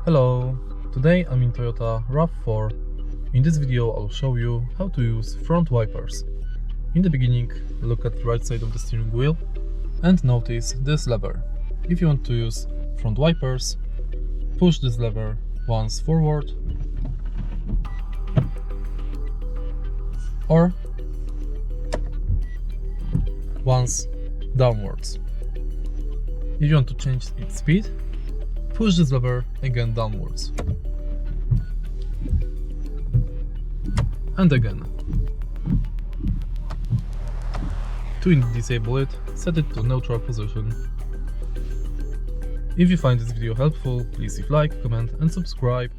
Hello, today I'm in Toyota RAV4. In this video I'll show you how to use front wipers. In the beginning, look at the right side of the steering wheel and notice this lever. If you want to use front wipers, push this lever once forward or once downwards. If you want to change its speed, push this lever again downwards. And again. To disable it, set it to neutral position. If you find this video helpful, please leave like, comment and subscribe.